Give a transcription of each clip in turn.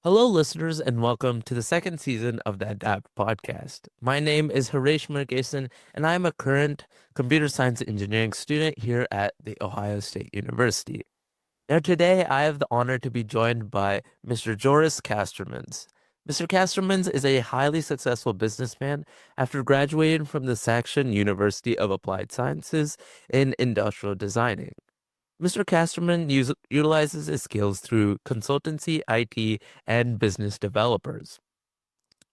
Hello, listeners, and welcome to the second season of the Adapt podcast. My name is Harish Murgason, and I'm a current computer science engineering student here at The Ohio State University. Now, today I have the honor to be joined by Mr. Joris Castermans. Mr. Castermans is a highly successful businessman after graduating from the Saxion University of Applied Sciences in industrial designing. Mr. Casterman utilizes his skills through consultancy, IT, and business developers.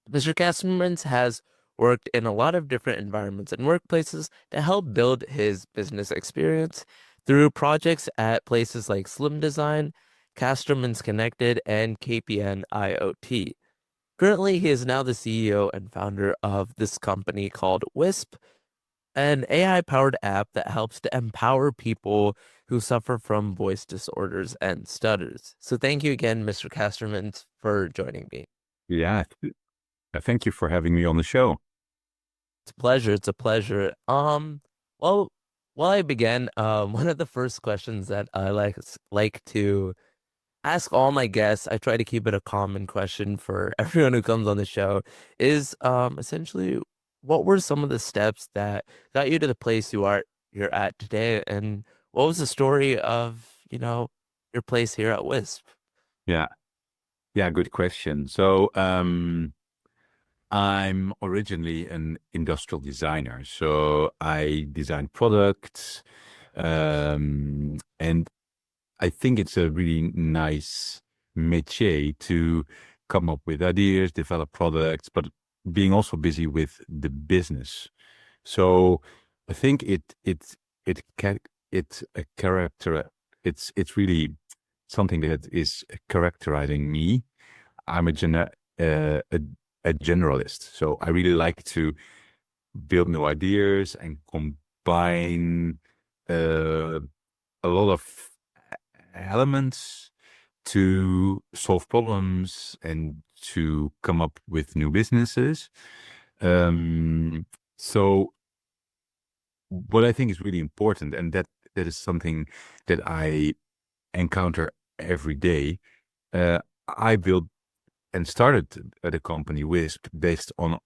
Mr. Castermans has worked in a lot of different environments and workplaces to help build his business experience through projects at places like Slim Design, Casterman's Connected, and KPN IoT. Currently, he is now the CEO and founder of this company called Whispp, an AI-powered app that helps to empower people who suffer from voice disorders and stutters. So thank you again, Mr. Casterman, for joining me. Yeah, thank you for having me on the show. It's a pleasure. It's a pleasure. Well, while I begin, one of the first questions that I like to ask all my guests, I try to keep it a common question for everyone who comes on the show, is essentially what were some of the steps that got you to the place you're at today, and what was the story of, your place here at Wisp? Yeah, yeah, good question. So, I'm originally an industrial designer, so I design products, and I think it's a really nice métier to come up with ideas, develop products, but being also busy with the business. So I think it's a character. It's really something that is characterizing me. I'm a generalist, so I really like to build new ideas and combine a lot of elements to solve problems and to come up with new businesses. So what I think is really important, and that is something that I encounter every day. I built and started the company Whispp based on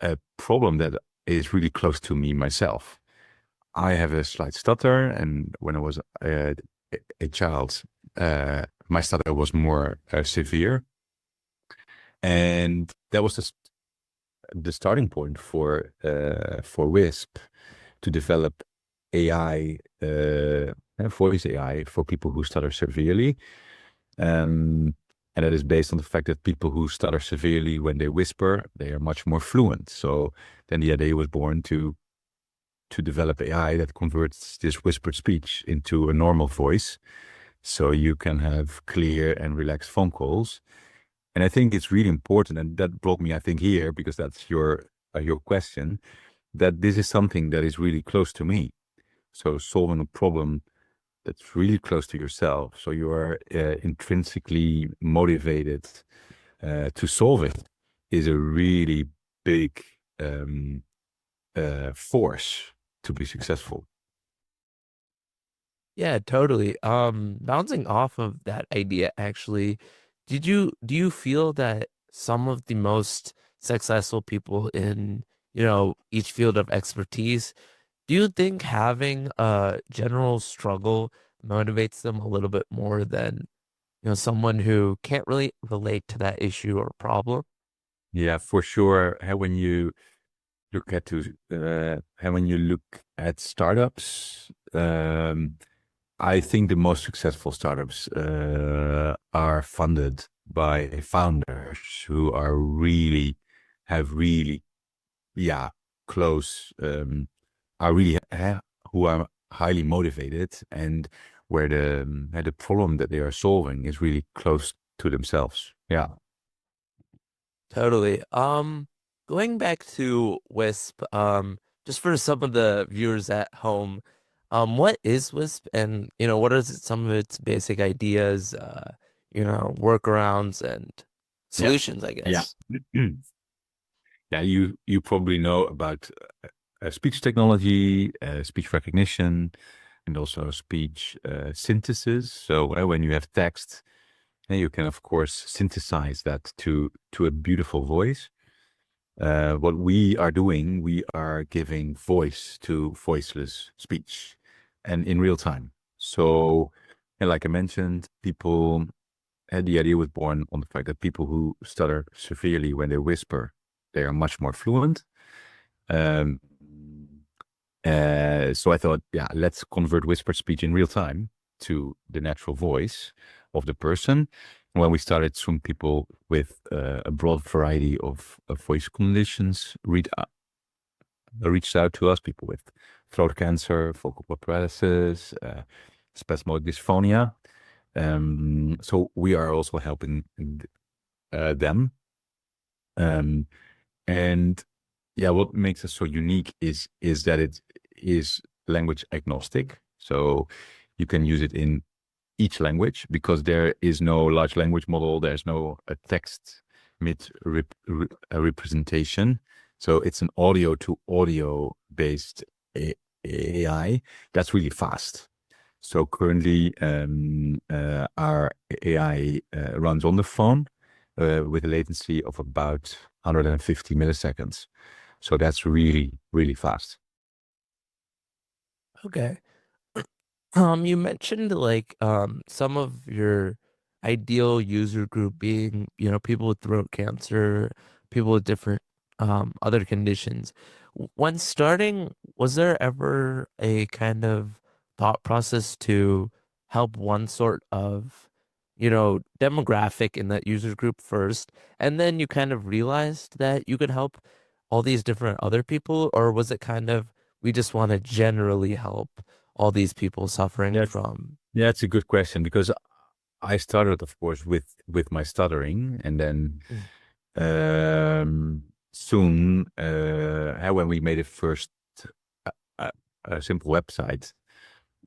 a problem that is really close to me myself. I have a slight stutter, and when I was a child, my stutter was more severe, and that was the starting point for Whispp to develop AI, voice AI for people who stutter severely. And that is based on the fact that people who stutter severely when they whisper, they are much more fluent. So then the idea was born to develop AI that converts this whispered speech into a normal voice, so you can have clear and relaxed phone calls. And I think it's really important, and that brought me, I think, here, because that's your question, that this is something that is really close to me. So solving a problem that's really close to yourself, so you are intrinsically motivated to solve it, is a really big force to be successful. Yeah, totally. Bouncing off of that idea, actually, do you feel that some of the most successful people in, each field of expertise, do you think having a general struggle motivates them a little bit more than, someone who can't really relate to that issue or problem? Yeah, for sure. When you look at startups, I think the most successful startups are funded by founders who have really, yeah, close, are really who are highly motivated, and where the problem that they are solving is really close to themselves. Yeah. Totally. Going back to Wisp, just for some of the viewers at home, what is Wisp, and what are some of its basic ideas, workarounds and Yeah. solutions, I Yeah. guess. Yeah, you probably know about speech technology, speech recognition. and also speech synthesis. So when you have text, you can of course synthesize that to a beautiful voice. What we are doing, we are giving voice to voiceless speech and in real time. So, and like I mentioned, people had the idea was born on the fact that people who stutter severely when they whisper, they are much more fluent. Um, so I thought, yeah, let's convert whispered speech in real time to the natural voice of the person. When we started, some people with a broad variety of voice conditions reached out to us, people with throat cancer, vocal cord paralysis, spasmodic dysphonia. So we are also helping them. Um, and yeah, what makes us so unique is that it is language agnostic. So you can use it in each language because there is no large language model. There's no a text mid representation. So it's an audio to audio based AI that's really fast. So currently, our AI runs on the phone with a latency of about 150 milliseconds. So that's really, really fast. Okay. You mentioned like some of your ideal user group being, people with throat cancer, people with different other conditions. When starting, was there ever a kind of thought process to help one sort of, demographic in that user group first, and then you kind of realized that you could help all these different other people, or was it kind of we just want to generally help all these people suffering That's from. yeah, it's a good question because I started, of course, with my stuttering, and then Mm. soon, when we made a first uh, simple website,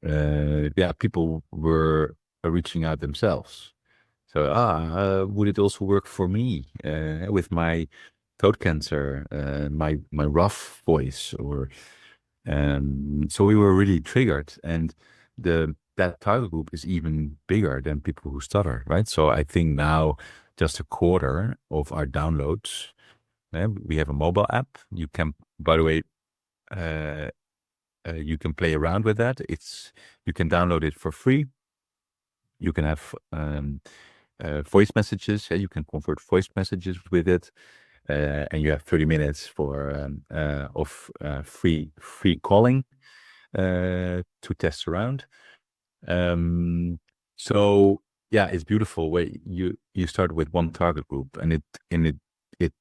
yeah, people were reaching out themselves. So, would it also work for me with my throat cancer, my rough voice, or so we were really triggered, and the that target group is even bigger than people who stutter, right? So I think now just a quarter of our downloads. We have a mobile app. You can, by the way, uh, you can play around with that. You can download it for free. You can have voice messages. You can convert voice messages with it, and you have 30 minutes for of free calling to test around. Um, so yeah, it's beautiful where you start with one target group and it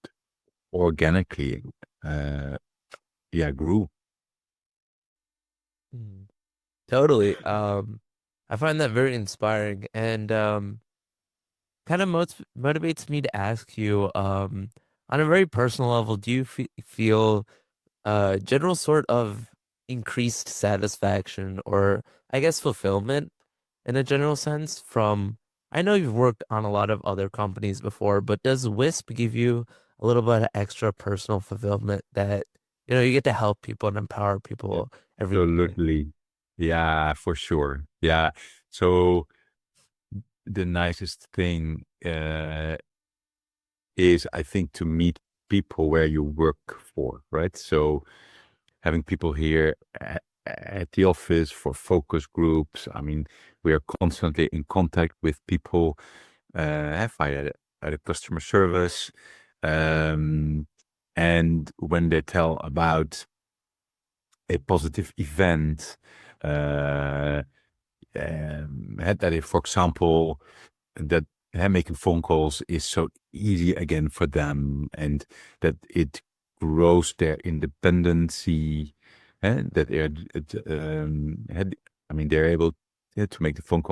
organically uh yeah grew. Mm. Totally. I find that very inspiring and kind of motivates me to ask you, on a very personal level, do you feel general sort of increased satisfaction or I guess fulfillment in a general sense from I know you've worked on a lot of other companies before, but does Wisp give you a little bit of extra personal fulfillment that you get to help people and empower people every day? Absolutely. Yeah, for sure. Yeah. So the nicest thing is I think to meet people where you work for, right? So having people here at the office for focus groups. I mean, we are constantly in contact with people via the customer service. Um, and when they tell about a positive event, uh, that if, for example, that making phone calls is so easy again for them, and that it grows their independency, and that I mean, they're able to make the phone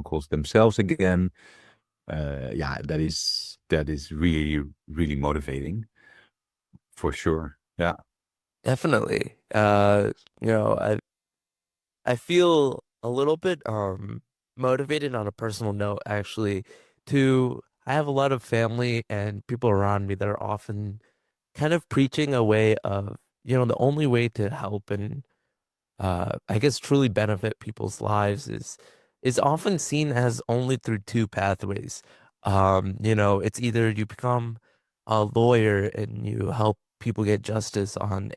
calls themselves again. Yeah, that is really really motivating for sure. Yeah. Definitely. I feel a little bit motivated on a personal note actually to I have a lot of family and people around me that are often kind of preaching a way of, the only way to help and I guess truly benefit people's lives is often seen as only through two pathways. It's either you become a lawyer and you help people get justice on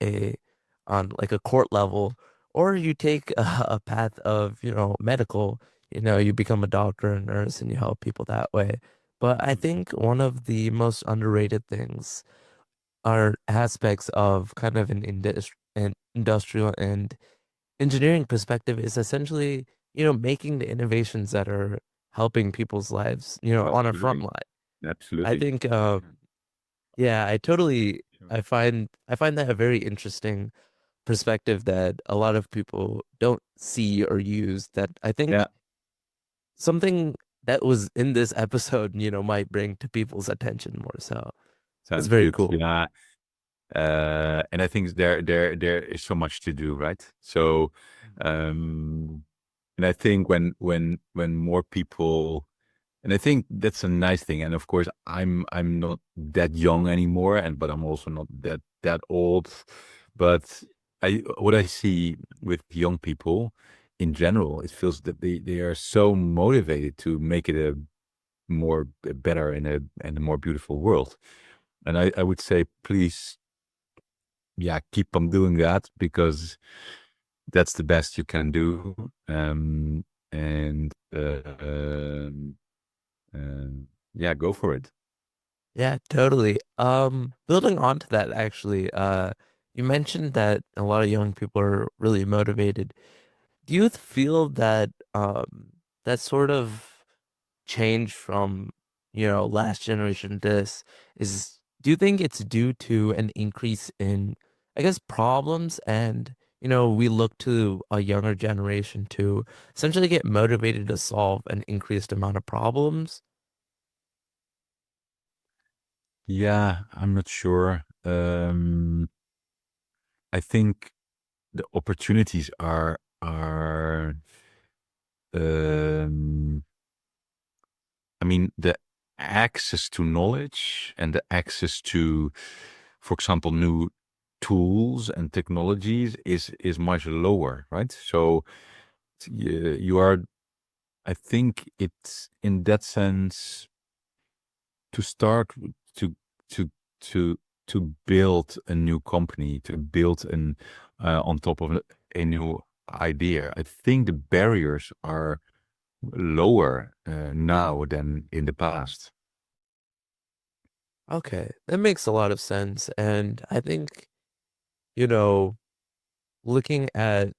like a court level, or you take a path of, medical, you become a doctor and nurse and you help people that way. But I think one of the most underrated things are aspects of kind of an industrial and engineering perspective is essentially, making the innovations that are helping people's lives, Oh, on a front absolutely. line. I Absolutely. think, yeah, Sure. I find that a very interesting perspective that a lot of people don't see or use that I think Yeah, something that was in this episode, might bring to people's attention more. So that's sounds very good. cool. Yeah. And I think there is so much to do, right? So, um, and I think when more people, and I think that's a nice thing. And of course, I'm not that young anymore, and but I'm also not that old. But what I see with young people in general, it feels that they are so motivated to make it a more better and a more beautiful world. And I would say, please, yeah, keep on doing that because that's the best you can do. And yeah, go for it. Yeah, totally. Building on to that, actually, you mentioned that a lot of young people are really motivated. Do you feel that that sort of change from, last generation to this do you think it's due to an increase in, I guess, problems and, we look to a younger generation to essentially get motivated to solve an increased amount of problems? Yeah, I'm not sure. I think the opportunities are um, I mean, the access to knowledge and the access to, for example, new tools and technologies is much lower, right? So you are, I think it's in that sense to start to to to to build a new company, to build an on top of a new idea. I think the barriers are lower now than in the past. Okay, that makes a lot of sense. And I think, you know, looking at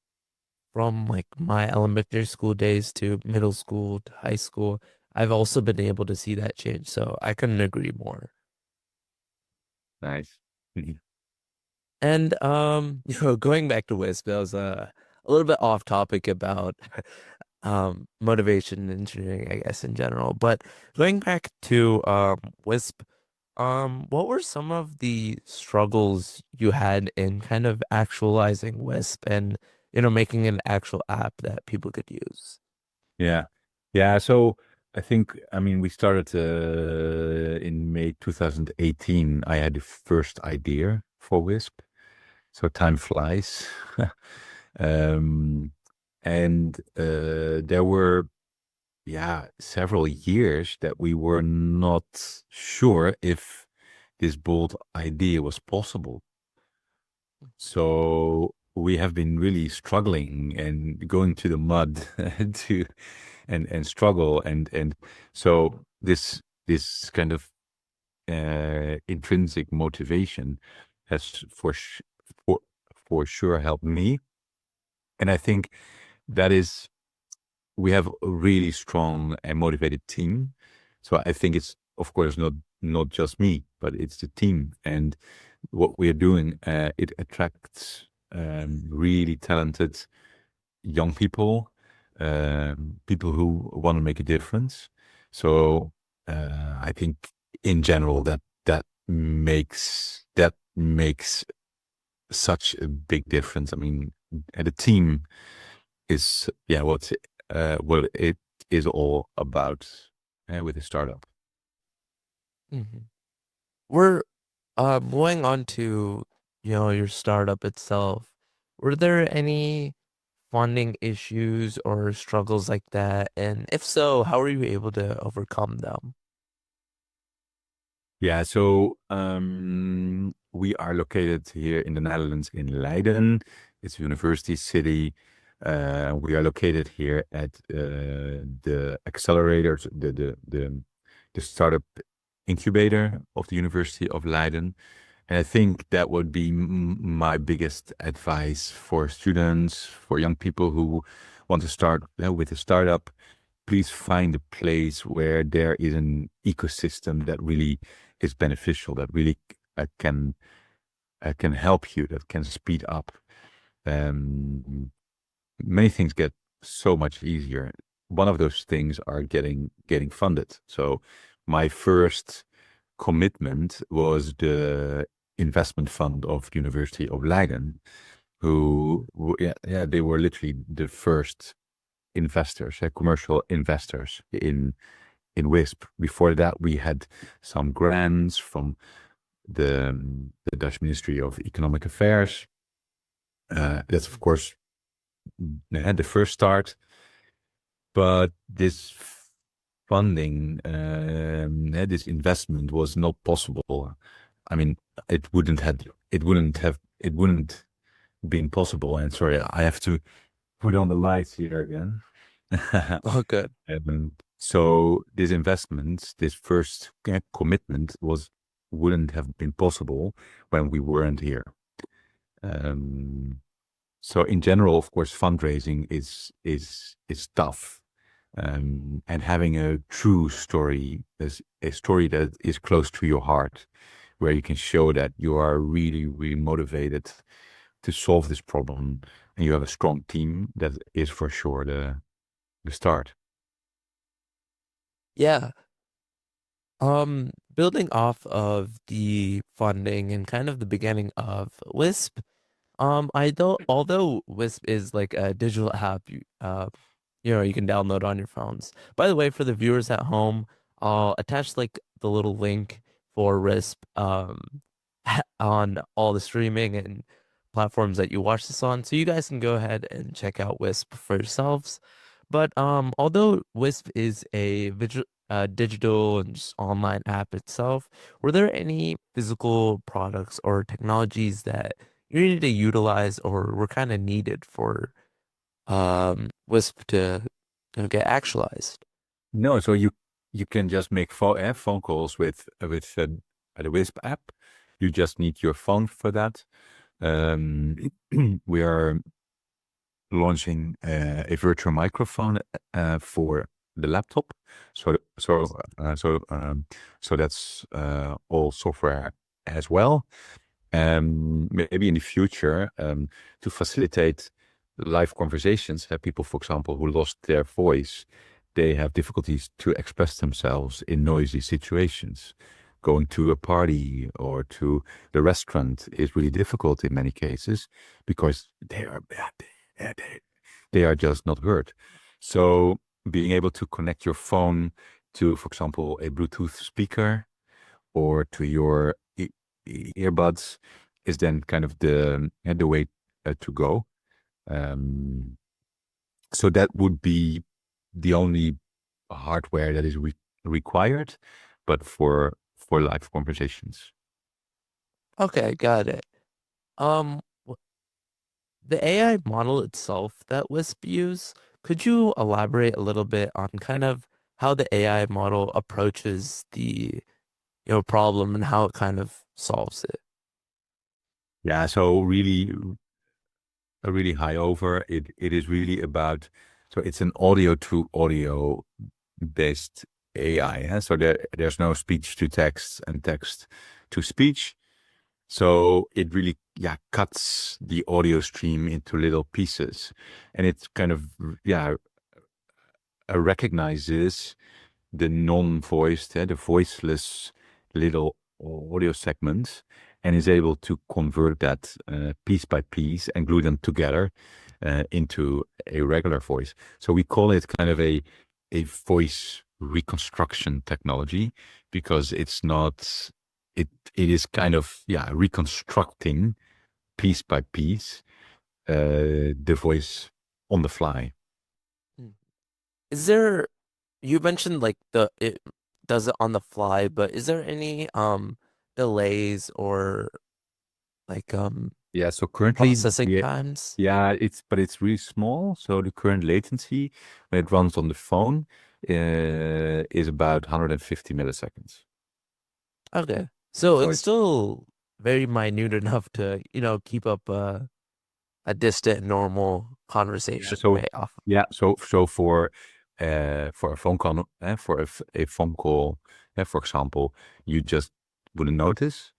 from like my elementary school days to middle school to high school, I've also been able to see that change. So I couldn't agree more. Nice. Mhm. And going back to Wisp, that was a little bit off topic about motivation and engineering, I guess, in general. But going back to Wisp, what were some of the struggles you had in kind of actualizing Wisp and, making an actual app that people could use? Yeah. Yeah. So I think, I mean, we started in May 2018. I had the first idea for Wisp. So time flies. um, and there were, yeah, several years that we were not sure if this bold idea was possible. So we have been really struggling and going to the mud to and struggle and so this kind of intrinsic motivation has for for sure helped me. And I think that is we have a really strong and motivated team. So I think it's of course not just me, but it's the team and what we are doing. It attracts really talented young people, people who want to make a difference. So I think in general that makes such a big difference. I mean, and the team is yeah what it is all about with a startup. Mhm. We're going on to, your startup itself. Were there any funding issues or struggles like that? And if so, how are you able to overcome them? Yeah, so we are located here in the Netherlands in Leiden. It's a university city. We are located here at the accelerators, the startup incubator of the University of Leiden. And I think that would be my biggest advice for students, for young people who want to start with a startup. Please find a place where there is an ecosystem that really is beneficial, that really can help you, that can speed up. Um, Many things get so much easier. One of those things are getting funded. So my first commitment was the investment fund of University of Leiden, yeah, they were literally the first investors, commercial investors in Whispp. Before that, we had some grants from the Dutch Ministry of Economic Affairs. That's of course the first start, but this funding, this investment was not possible. I mean, it wouldn't been possible. And sorry, I have to put on the lights here again. Oh, good. So this investment, this first commitment wouldn't have been possible when we weren't here. Um, so in general, of course, fundraising is tough. And having a true story is a story that is close to your heart, where you can show that you are really, really motivated to solve this problem, and you have a strong team. That is for sure the start. Yeah. Building off of the funding and kind of the beginning of Wisp, I don't, although Wisp is like a digital app, you can download on your phones. By the way, for the viewers at home, I'll attach like the little link for Wisp, on all the streaming and platforms that you watch this on, so you guys can go ahead and check out Wisp for yourselves. But although Wisp is a digital and just online app itself, were there any physical products or technologies that you needed to utilize or were kind of needed for Wisp to get actualized? No, so you can just make phone calls with the Wisp app. You just need your phone for that. Um, we are launching a virtual microphone for the laptop. So so so that's all software as well. Maybe in the future, to facilitate live conversations, have people, for example, who lost their voice, they have difficulties to express themselves in noisy situations. Going to a party or to the restaurant is really difficult in many cases because they are just not heard. So being able to connect your phone to, for example, a Bluetooth speaker or to your earbuds is then kind of the way to go. Um, so that would be the only hardware that is required, but for live conversations. Okay, got it. Um, the AI model itself that Wisp use, could you elaborate a little bit on kind of how the AI model approaches the problem and how it kind of solves it? Yeah, so really a really high over. It is really about, so it's an audio to audio based AI. So there's no speech to text and text to speech. So it really, yeah, cuts the audio stream into little pieces, and it kind of, yeah, recognizes the non-voiced, the voiceless little audio segments, and is able to convert that piece by piece and glue them together into a regular voice. So we call it kind of a voice reconstruction technology, because it's not, it is kind of, yeah, reconstructing piece by piece the voice on the fly. Mm. Is there, you mentioned like it does it on the fly, but is there any delays or like Yeah, so currently, processing times? yeah, it's really small. So the current latency when it runs on the phone is about 150 milliseconds. Okay. So So it's it's still very minute enough to, keep up a distant normal yeah. conversation, So right? Off. yeah, so for a phone call, a phone call, for example, you just wouldn't notice.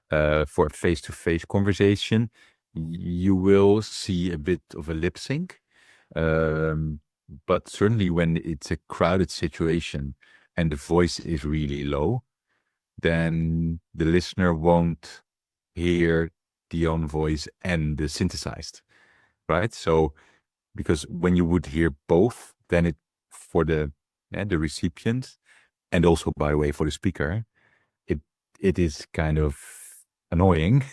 For a face-to-face conversation, you will see a bit of a lip sync. But certainly when it's a crowded situation and the voice is really low, then the listener won't hear the own voice and the synthesized, right? So because when you would hear both, then it for the recipient and also by the way for the speaker, it it is kind of annoying.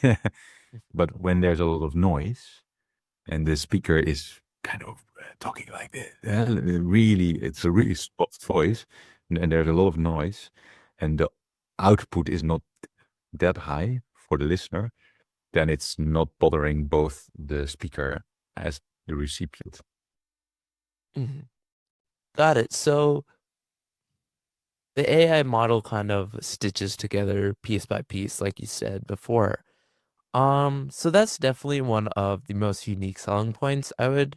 But when there's a lot of noise and the speaker is kind of talking like this, really, it's a really soft voice, and there's a lot of noise, and the output is not that high for the listener, then it's not bothering both the speaker as the recipient. Mhm. Got it. So the AI model kind of stitches together piece by piece, like you said before. So that's definitely one of the most unique selling points, I would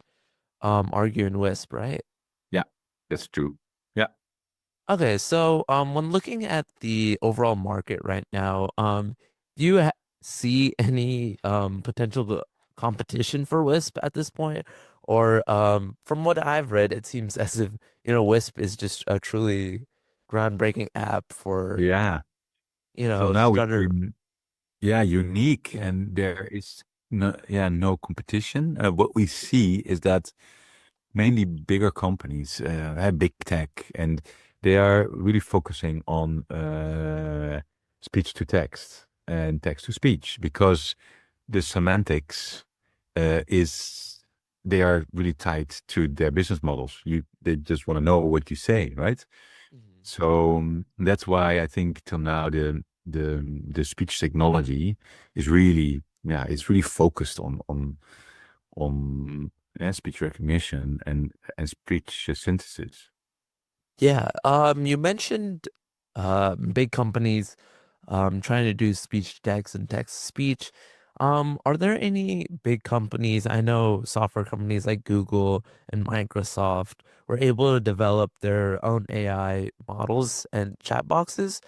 argue in Wisp, right? Yeah, that's true. Yeah. Okay, so when looking at the overall market right now, do you ha see any potential competition for Wisp at this point? Or from what I've read, it seems as if, Wisp is just a truly groundbreaking app for, Yeah. So now Stutter. yeah, unique, and there is no competition. What we see is that mainly bigger companies have big tech, and they are really focusing on speech to text and text to speech because the semantics is they are really tied to their business models. They just want to know what you say, right? Mhm. So that's why I think till now the speech technology is really it's really focused on speech recognition and speech synthesis. Yeah, you mentioned big companies trying to do speech to text and text to speech. Are there any big companies? I know software companies like Google and Microsoft were able to develop their own AI models and chat boxes.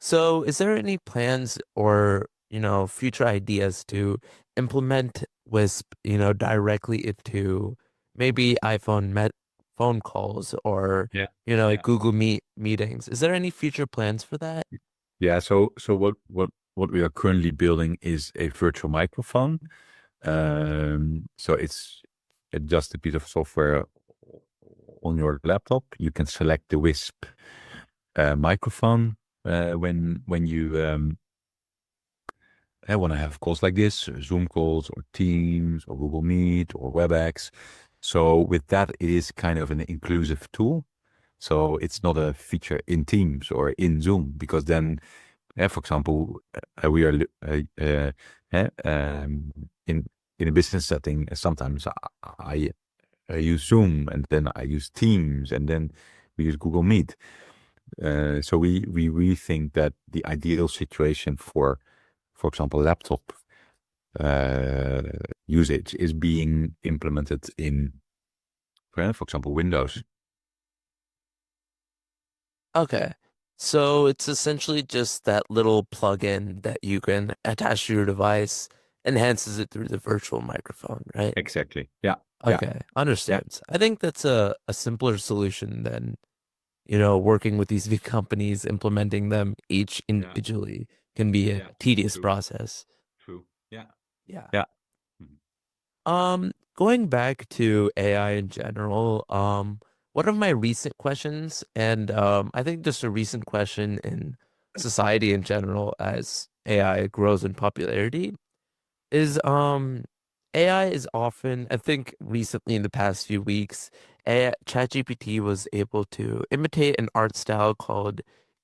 So, is there any plans or, future ideas to implement Wisp, directly into maybe iPhone met phone calls or, Yeah. like Yeah. Google Meet meetings? Is there any future plans for that? Yeah. So what we are currently building is a virtual microphone. So it's just a piece of software on your laptop. You can select the Wisp microphone when you want to have calls like this, Zoom calls or Teams or Google Meet or WebEx. So with that, it is kind of an inclusive tool. So it's not a feature in Teams or in Zoom because then, for example, we are in a business setting. Sometimes I use Zoom and then I use Teams and then we use Google Meet. So we really think that the ideal situation for example, laptop uh, usage is being implemented in, for example, Windows. Okay. So it's essentially just that little plugin that you can attach to your device, enhances it through the virtual microphone, right? Exactly. Yeah. Yeah. Okay, Yeah. understands. I think that's a simpler solution than, working with these big companies, implementing them each Yeah. individually can be a Yeah. tedious True. process. True. Yeah. Yeah. Yeah. Mhm. Going back to AI in general, one of my recent questions, and I think just a recent question in society in general as AI grows in popularity, is AI is often, I think recently in the past few weeks, ChatGPT was able to imitate an art style called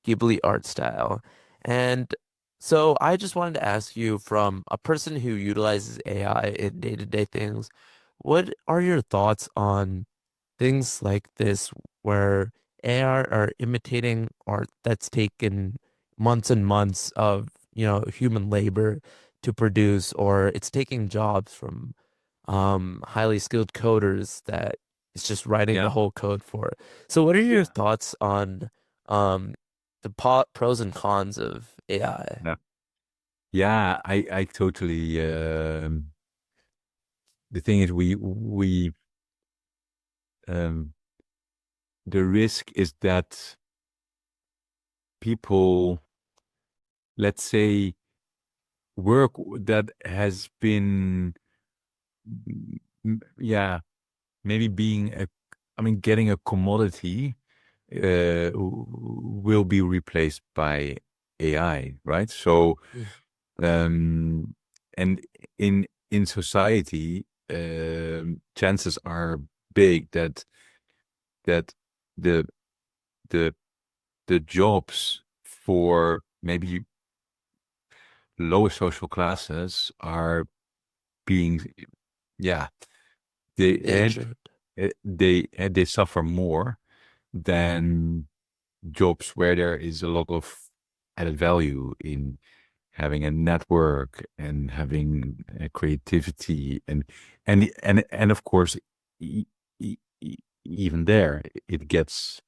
Ghibli art style. And so I just wanted to ask you, from a person who utilizes AI in day-to-day things, what are your thoughts on things like this where AI are imitating art that's taken months and months of, human labor to produce, or it's taking jobs from highly skilled coders that it's just writing the Yeah. whole code for. So what are your Yeah. thoughts on um the pros and cons of AI? Yeah. Yeah, I totally the thing is we um the risk is that people, let's say, work that has been yeah, maybe being getting a commodity will be replaced by AI, right? So Yeah. um and in society, chances are big that the the the jobs for maybe lower social classes are being, yeah, they Injured. they suffer more than jobs where there is a lot of added value in having a network and having creativity and of course, e- even there it gets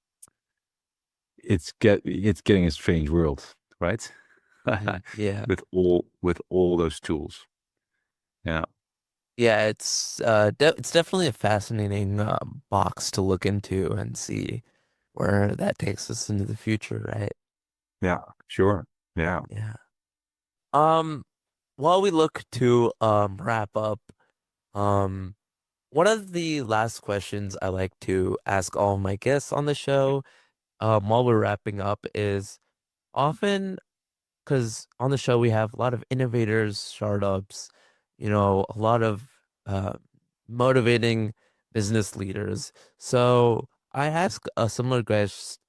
it's getting a strange world, right? Yeah. With all those tools. Yeah. Yeah, it's definitely a fascinating box to look into and see where that takes us into the future, right? Yeah, sure. Yeah. Yeah. Um, while we look to wrap up, um, one of the last questions I like to ask all my guests on the show, while we're wrapping up is often because on the show we have a lot of innovators, startups, a lot of uh, motivating business leaders. So I ask a similar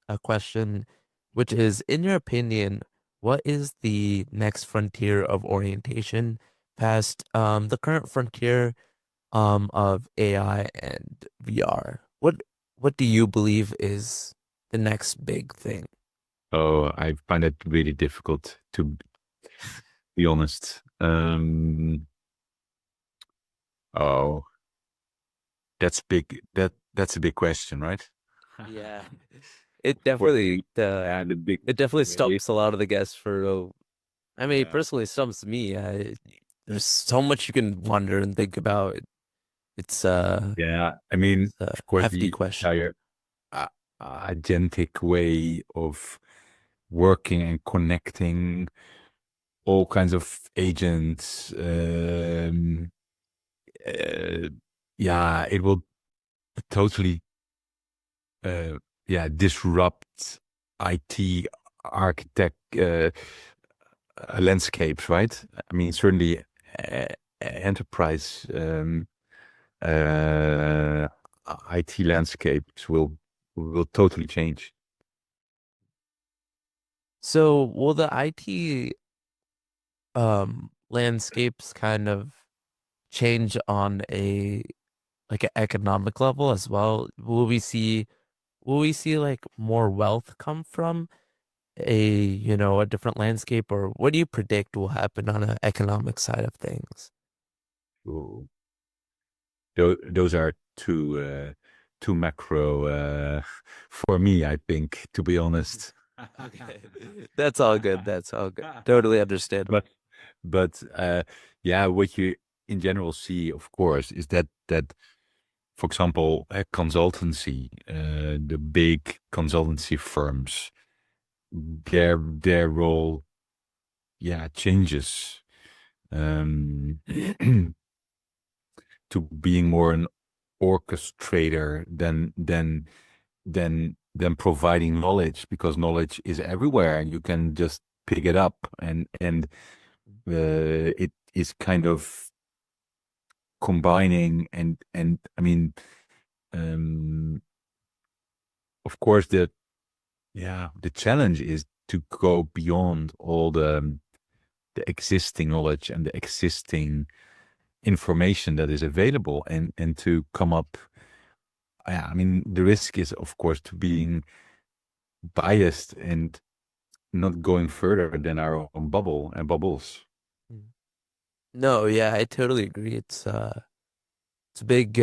a question, which is, in your opinion, what is the next frontier of orientation past the current frontier of AI and VR? What do you believe is the next big thing? Oh, I find it really difficult to be honest. Oh, that's big. That's a big question, right? Yeah. It For definitely me, yeah, the big it definitely way. stumps a lot of the guests for I mean, it Yeah. personally stumps me. There's so much you can wonder and think about. It's Yeah. I mean, it's a of course, hefty the question. entire uh, agentic way of working and connecting all kinds of agents. Uh, yeah, it will totally, uh, yeah, disrupt IT architect landscapes, right? I mean, certainly uh, enterprise uh, IT landscapes will totally change. So will the IT landscapes kind of change on a like an economic level as well? Will we see like more wealth come from a different landscape, or what do you predict will happen on an economic side of things? Ooh. Those are too macro for me, I think, to be honest. Okay. That's all good. That's all good. Totally understandable. But but yeah, what you in general see, of course, is that for example, a consultancy, the big consultancy firms, their role, yeah, changes um, to being more an orchestrator than providing knowledge, because knowledge is everywhere and you can just pick it up, and it is kind of combining and I mean, um, of course, the challenge is to go beyond all the existing knowledge and the existing information that is available, and to come up. Yeah, I mean, the risk is, of course, to being biased and not going further than our own bubble and bubbles. Mm. No, yeah, I totally agree. It's a big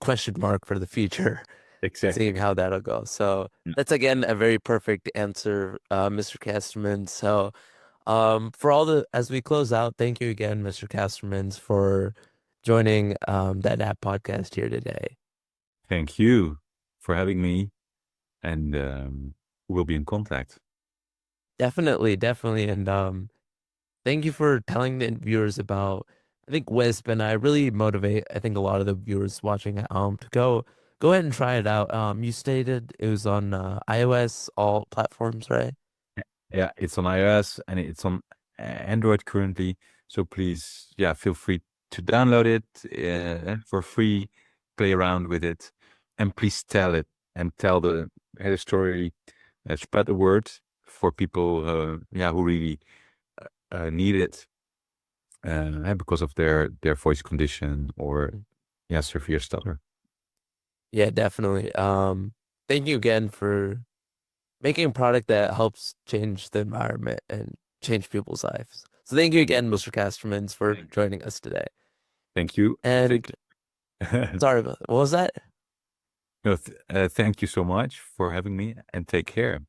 question mark for the future, seeing Exactly. how that'll go. So Yeah. that's again a very perfect answer, Mr. Casterman. So for all the as we close out, thank you again, Mr. Castermans, for joining that app podcast here today. Thank you for having me, and we'll be in contact. Definitely, definitely. And thank you for telling the viewers about I think Wisp, and I really motivate I think a lot of the viewers watching at home to go ahead and try it out. You stated it was on iOS, all platforms, right? Yeah, it's on iOS and it's on Android currently. So please, yeah, feel free to download it for free, play around with it, and please tell it and tell the story, spread the word for people, yeah, who really need it because of their voice condition or Mm. yeah, severe stutter. Yeah, definitely. Thank you again for making a product that helps change the environment and change people's lives. So thank you again, Mr. Castermans, for joining us today. Thank you. And sorry about what was that? No, thank you so much for having me and take care.